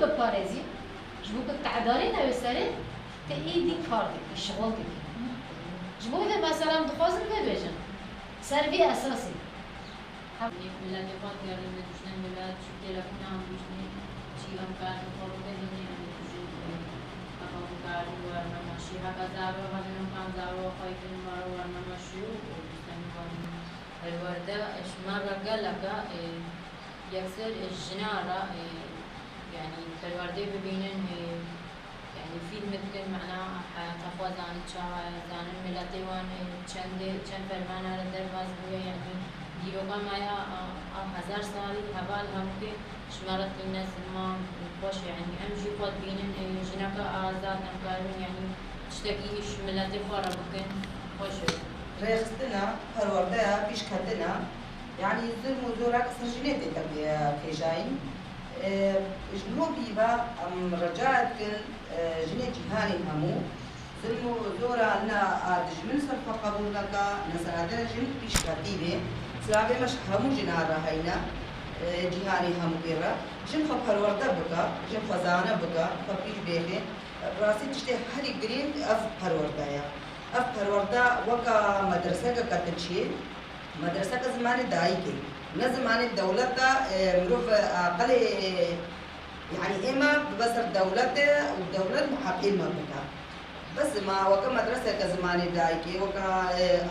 بپارێزی ji bo ku teعدارê newêserê te êdî kar dikî şixol dikî ji bo vê meselan dixwazim vebêjim ser vê esasê ملت خود کردن دوشتن ملت چی تلفن هم دوشتن چی هم کار میکنه ببینی هم دوشتن اما کاری ورنماشی هک زارو هنوز کام زارو خواهی کنیم بارو ورنماشی و دوشتن میکنیم الورده اشمار رجالك يكسر الجنارة يعني الورده ببینن يعني فیلم ممكن معناه تفوز عن عن الملت وان چند فرمان على درواز بوده يعني دیروگا مایا 1000 سالی حوال هم که شمارت الناس ما خوش يعني امجي خود بينن جناك آزاد نمكارون يعني تشتكيش ملت خورا بكن خوش ريخستنا پرورده پیش کردنا يعني ظلم وزورك سرجنيت تبع كيجاين جنو بيبا ام رجعت كل جني جهاني همو ظلم وزورا نا دجمن صرف قبول لك نسرادنا جن پیش کردیه سلابي مش همو جنارة هينا جهاني همو بيرا جن خب پرورده بكا جن خزانه بكا خبيش بيخي راسي تشتي هري قريب اف پرورده يا اف پرورده وكا مدرسه كتنشي مدرسه كزمان دايكي نزمان الدولة مروف اقل يعني اما ببصر دولته والدولة محققين ما بكا بس ما وكا مدرسة كزمان دايكي وكا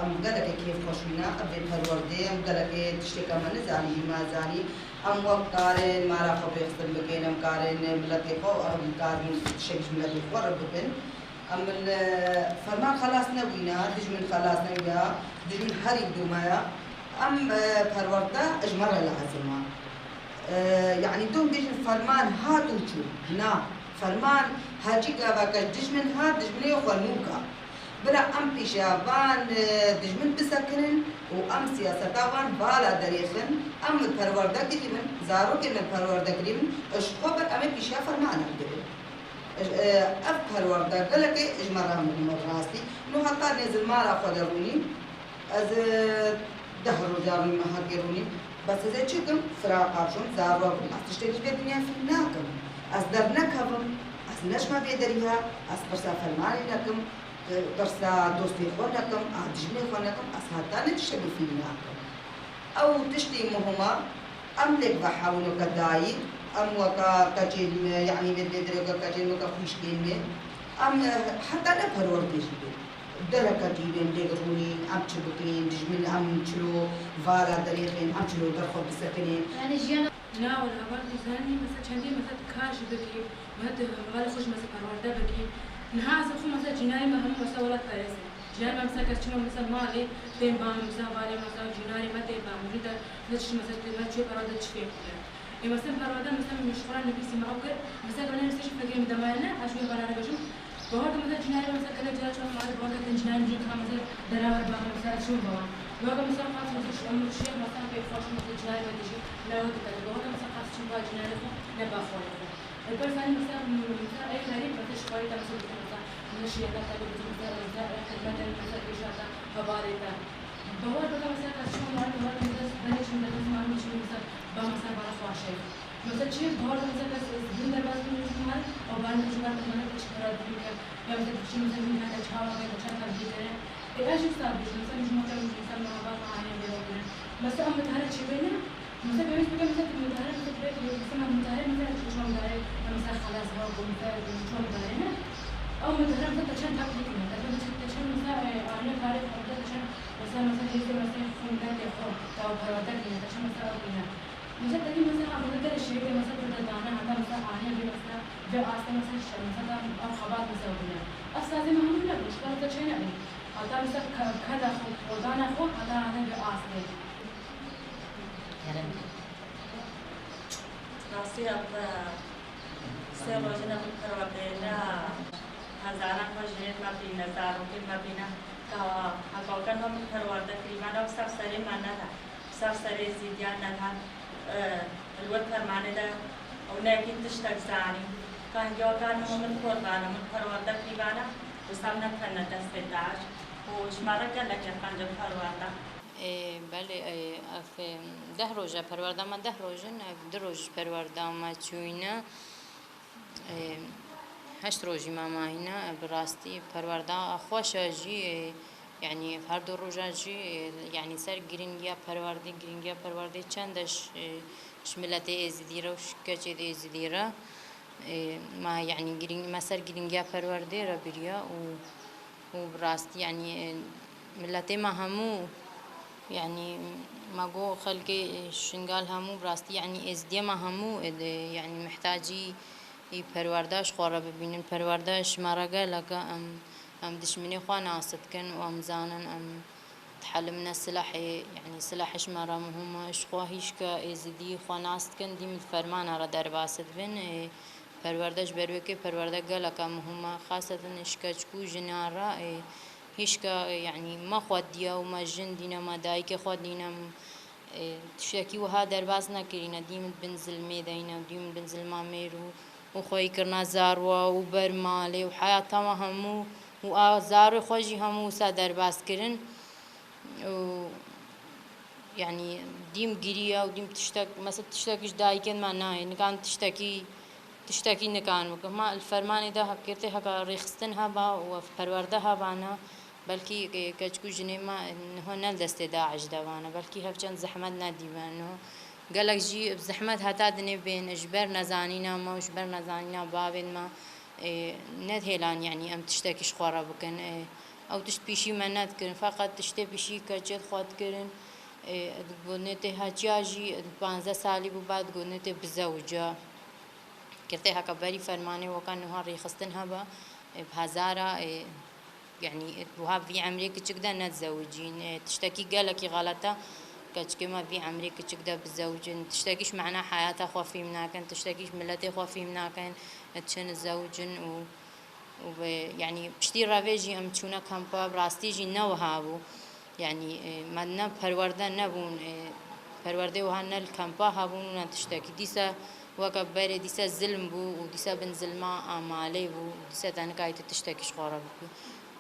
ام قالك كيف خوشونا ابي پرورده ام قالك تشتكى من زاني ما زاني ام وقارن ما را خبر يخسر بكين ام قارن ملتي خو ام قارن شيش ملتي خو ربكن ام الفرمان خلاص نوينا دجمن خلاص نويا دجمن حريق دومايا ام پرورده اجمر العزمه يعني دوم بيجي الفرمان هاتو شو هنا فرمان هاجي كافا دجمن هات دجمن يخلنوكا بلا ام بيشافان دجمن بسكنن وام سياستاوان بالا دريخن ام الپرورده كريمن زارو كريمن الپرورده كريمن اش خبر ام بيشا فرمان كريمن اف پرورده قالك اجمرها من راسي نو حتى نزل مالا خدروني از دهر روزاني ما هاجروني بس إذا شكم فراق عشان زاروا ما تشتري في الدنيا في ناكم أصدر نكهم أصناش ما بيدريها أصبرسا فرماني لكم برسا دوستي خونكم أهدجني خونكم أصهاتان تشتري في ناكم أو تشتري مهما أملك بحاولوا كدايد أم وكا كجيل يعني بيدري وكا كجيل وكا خوش كيمي أم حتى نبهر ورديش دركة جيلين ديروني أم تشبكين دجمن أم تشلو فارا دريخين أم تشلو درخو بسكنين يعني جيانا لا ولا برضه زاني مثلا شندي مثلا كاش بكي مثلا غالي خوش مثلا پرورده بكي نهاز خو مثلا جناي ما هم مثلا ولا فارسي جناي ما مثلا كشتم مثلا مالي تين بام مثلا بالي مثلا جناي ما تين بام وده مثلا ما تشوف پرورده تشفيه مثلا پرورده مثلا مشغول نبي سمع وكر مثلا قلنا نستشف فكرة دمانة عشان برا بجوم بهذا مثلا جناي مثلا كذا جالس شو ما بهذا كان جناي نجيب مثلا دراهم بام مثلا شو بام بهذا مثلا خاص مثلا شيء مثلا في فاش مثلا جناي ما تجي لا هو كذا بهذا مثلا خاص شو بام جناي له نبى خالص البرز ثاني مثلا اي غريب مثلا شوية مثلا من الشيء ده مثلا مثلا إشارة فبارده بهذا مثلا شو ما بهذا مثلا بنيش مثلا ما مش مثلا بام مثلا برا خواشي مثلا شيء بهذا مثلا زين درباز من الجمال أو بعد الجمال مثلا تشكر الدنيا يا مثلا شيء مثلا من هذا شهوة كذا شهوة كذا إيش يصير مثلا مش ممكن مثلا ما بعرف معايا بيروحنا مثلا أم متهرب شيء بينا مثلا بيمشي بقى مثلا متهرب مثلا متهرب مثلا شو متهرب مثلا خلاص هو متهرب شو متهرب أو متهرب مثلا عشان تاكل كذا عشان مثلا أنا خارج مثلا يصير مثلا فندق يخرج أو برودة كذا عشان مثلا أكلنا مثلا تاني مثلا أقول لك الشيء مثلا بدأنا هذا مثلا أنا مثلا بأصلا مثلا أو خبات مثلا كذا أصلا زي ما هم لا مش كذا شيء يعني هذا مثلا كذا خدانا خو هذا بأصلا نصيحة سيروجنا مكروتنا هزاران وجنين ما بينا زاروكين ما بينا كأقولكن هم مكروتة كريمان أو سب سري مانا لا سب سري زيديان نها الوقت فرمانه ده وناكين تشتغل زاني كان جو كان هم القربانة مكروتة كريمانا وسامنا كنا تستدعش وشمارك لك كان جو مكروتة بله اف ده روزه پرورده ما ده روزه نه ده روز پرورده ما چوینه هشت روجي ماما هنا براستي پرورده خوشه جی يعني هر دو روزا جی يعني سر گرینگیا پرورده چندش شملته ازدیره و شکچه ازدیره ما يعني گرینگ ما سر گرینگیا پرورده را بریا و براستي يعني ملتي ما همو يعني ما جو خلقي شنقال همو براستي يعني ازدي ما همو يعني محتاجي پروردهش خواره ببینن پروردهش مرقه لقا ام دشمني خوانا عصدكن وام زانن ام تحلمنا السلاح يعني سلاحش مرا مهمة اشخوا هيش كا ازدي خوانا عصدكن دي متفرمان را در باسد بن پروردهش بروكي پرورده لقا مهمة خاصة اشكاچكو جنارا هيش كا يعني ما خود ديا وما جن دينا ما دايك خود دينا تشتكي وها در باس نكرينا ديم بنزل ميدينا ديم بنزل ماميرو وخوي كرنا زاروا وبرمالي وحياتها همو وآزار خوجي همو سادر باس كرن و يعني ديم قرية وديم تشتك مثلا تشتكيش دايكن ما ناي نكان تشتكي نكان ما الفرمان ده حكيته هكا ريخستن هبا وفرورده هبانا بلكي كجكو جني ما هو نلدست داعش دوانا بلكي هفجان زحمت ناديبانو قالك جي بزحمت هتادني بين اجبر نزانينا ما اجبر نزانينا بابن ما ندهلان يعني ام تشتكيش خوارا بكن او تشت بيشي منات كرن فقط تشتي بيشي كجد خوات كرن قلنته هجاجي 15 سالي بعد قلنته بزوجة كرته هكا بري فرماني وكان هاري خستن هبا بهزارة يعني وها في عمرك تقدر نتزوجين تشتكي قالك غلطة كاتش ما في عمرك تقدر بتزوجين تشتكيش معنا حياتها خوفي مناكن تشتكيش ملتي خوفي مناكن تشن الزوجن يعني بشتي رافيجي ام تشونا كامبا براستيجي نوهابو يعني مدنا پرورده نبون پرورده وهن الكامبا هابون تشتكي ديسا وكبر ديسا ظلم بو وديسا بن ظلما امالي بو ديسا دنكايت تشتكيش خورا بو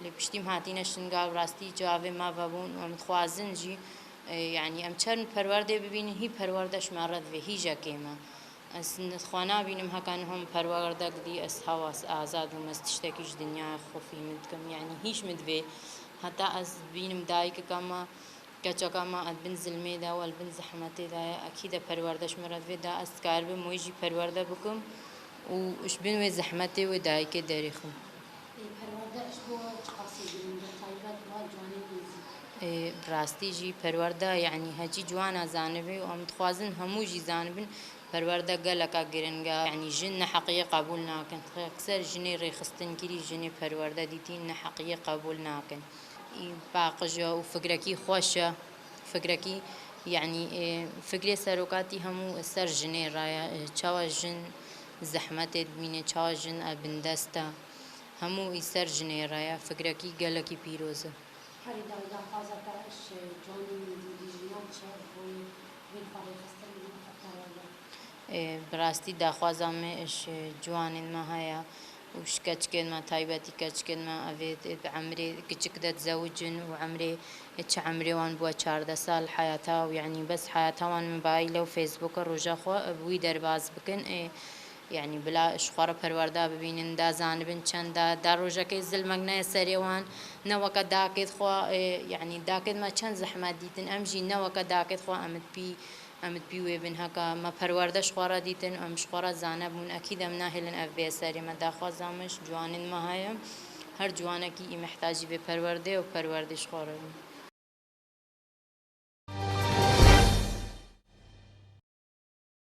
لبشتيم هاتينا شنقال راستي جواب ما بابون ومتخوازن جي يعني ام چرن پرورده ببینین هی پروردش مرد و هی جکیما از نخوانا بینم هکان هم پرورده دی از حواس آزاد و مستشتکیش دنیا خوفی مدکم يعني هیش مدوی حتی از بینم دایک کما کچا کما اد بن ظلمه دا وال بن زحمته دا اكيد پروردش مرد و دا از کار به موجی پرورده بکم و اش بن و زحمته و دایک دریخم پرورده اش بو قصيده من طيبات وجواني براستي جي پرورده يعني هجي جوانا زانبي وام تخوازن همو جي زانبن پرورده قلقا قرنقا يعني جن حقيقة قبول ناكن اكثر جني ريخستن كري جني پرورده ديتين حقيقة قبول ناكن باقجا وفكركي خوشة فكركي يعني فكري سروكاتي همو سر جني رايا چاوا جن زحمت بمينه چاوا جن ابندستا همو سر جني رايا فكركي قلقي بيروزه هری دا خوازه ترش جوانی دیجیان چه بوی بین فاری خستن من پرورده براستی داخوازم اش جوان ما هيا وش كتشكن ما تايبتي كتشكن ما أفيد بعمري كتشكدت زوجن وعمري اتش عمري وان بوا 14 سال حياتها ويعني بس حياتها وان موبايل وفيسبوك الرجا خو بوي درباز بكن يعني بلا شخوار پرورده ببینن دا زانبن چند دا روزا که ظلمک سریوان نوک داکت خو يعني داکت ما چند زحمت دیتن امجی نوک داکت خو امد بي وبن هكا ما پرورده شخوار دیتن ام شخوار زانبون اكيد ام ناهلن اف بي سری ما دا خوازامش جوانن ما هایم هر جوانه کی محتاجی به پرورده و پرورده شخوار